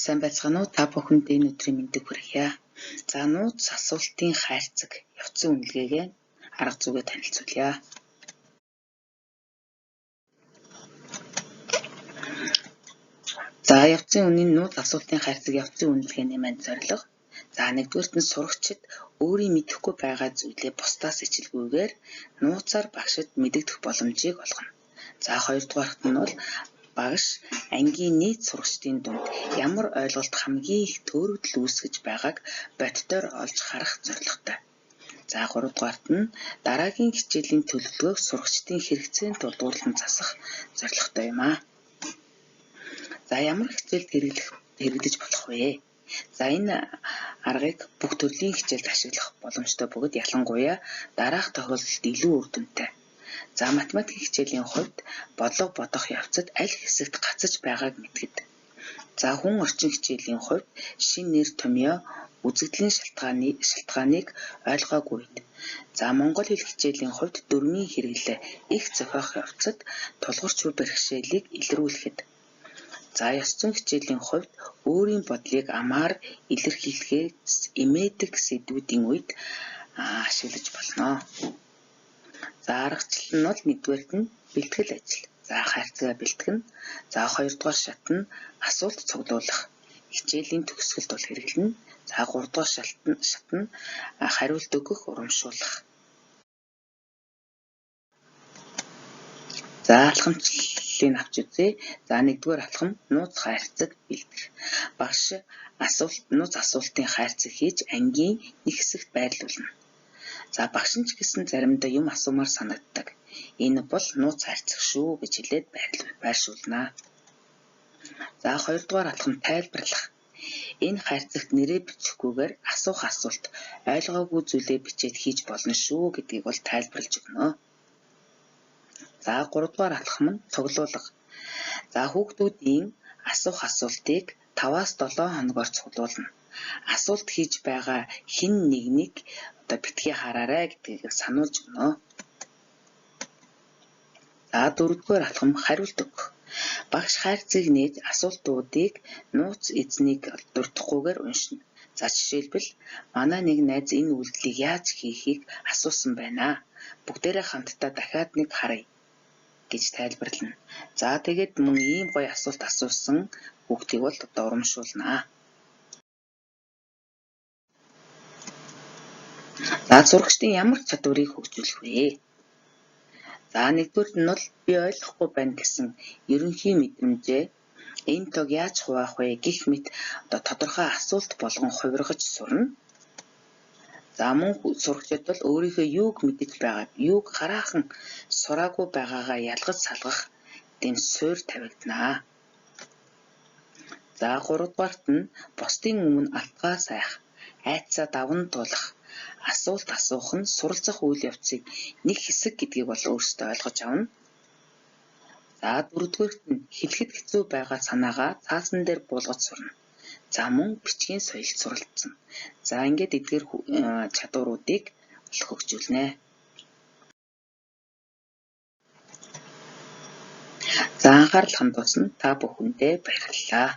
Сайн байцгаана уу? Та бүхэндээ энэ өдрийн мэндийг хүргье. За нууц асуултын хайрцаг явцсан үнэлгээгээ арга зүйгээ танилцуулъя. За явцсан үнийн нууц асуултын хайрцаг явцсан үнэлгээний манд зорилго. За нэгдүгээрт нь сурагчид өөрийн мэдэхгүй байгаа зүйлээ бусдаас ичилгүйгээр нууцаар багшид мэдэгдэх боломжийг олгоно. За хоёрдугаарт нь бол багш ангийн нийт сурагчдын дунд ямар ойлголт хамгийн их төөрөгдөл үүсгэж байгааг бодитоор олж харах зорилготой. За гуравдугаарт нь дараагийн хичээлийн төлөвлөгөөг сурагчдын хэрэгцээнд дурдуулан засах зорилготой юм аа. За ямар хичээлд хэрэглэж болох вэ? За энэ аргыг бүх төрлийн хичээлд ашиглах боломжтой бөгөөд ялангуяа дараах тохиолдолд илүү үр дүнтэй. За математикийн хичээлийн хувьд бодлого бодох явцад аль хэсэгт гацаж байгааг мэдгэд. За хүн орчин хичээлийн хувьд шин нэр томьёо үзэгдлийн шалтгааныг ойлгоогүй үед. За монгол хэл хичээлийн хувьд дөрмийн хэрэглээ их зохиох явцад тулгуурч буй бэрхшээлийг илрүүлэхэд. За ёс зүйн хичээлийн хувьд өөрийн бодлыг амаар илэрхийлэхээс эмээдэг сэдвүүдийн үед ашиглаж болно. За аргачлал нь бол нэгдүгээрт нь бэлтгэл ажил. За хайрцагаа бэлтгэн. За хоёрдугаар шат нь асуулт цуглуулах. Хичээлийн төгсгөлд бол хэрэглэнэ. За гуравдугаар шат нь хариулт өгөх, урамшуулах. За алхамчлалыг авч үзье. За нэгдүгээр алхам нууц хайрцаг бэлтгэх. Багш нууц асуултын хайрцаг хийж ангийн нэг хэсэгт байрлуулна. За багш нь ч гэсэн заримдаа юм асуумаар санагддаг. Энэ бол нууц хайрцаг шүү гэж хэлээд байршуулнаа. За хоёрдугаар алхам тайлбарлах. Энэ хайрцагт нэрээ бичихгүйгээр асуух асуулт ойлгоогүй зүйлээ бичээд хийж болно шүү гэдгийг бол тайлбарлаж өгнө. За гуравдугаар алхам нь цуглуулга. За хүүхдүүдийн асуух асуултыг 5-7 хоногоор цуглуулна. Асуулт хийж байгаа хэн нэгнийг битгий хараарай гэдгийг сануулж өгнө. За дөрөвдүгээр алхам хариулт өгөх. Багш хайрцгийг нээж асуултуудыг нууц эзнийг дурдахгүйгээр уншина. За жишээлбэл манай нэг найз энэ үйлдэлийг яаж хийхийг асуусан байна. Бүгдээрээ хамтдаа дахиад нэг харъя гэж тайлбарлана. За тэгээд мөн ийм гоё асуулт асуусан хүүхдийг бол урамшуулнаа. За сурагчдын ямар чадварыг хөгжүүлэх вэ? За нэгдүгээр нь бол би ойлгохгүй байна гэсэн ерөнхий мэдрэмжээ энэ тог яаж хуваах вэ гэх мэт тодорхой асуулт болгон хувиргаж сурна. За мөн сурагчид бол өөрийнхөө юуг мэдэж байгааг, юуг хараахан сураагүй байгаагаа ялгаж салгах тийм суурь тавигданаа. За гуравдугаарт нь бусдын өмнө алтгаа сайх, айцаа даван туулах, асуулт асуух нь суралцах үйл явцыг нэг хэсэг гэдгийг бол өөрсдөө ойлгож авна. За дөрөвдүгээрт нь хэлэхэд хэцүү байгаа санаагаа цаасан дээр буулгаж сурна. За мөн бичгийн соёлд суралцсан. За ингээд эдгээр чадваруудыг хөгжүүлнэ. За анхаарал хандуулсан та бүхэндээ баярлалаа.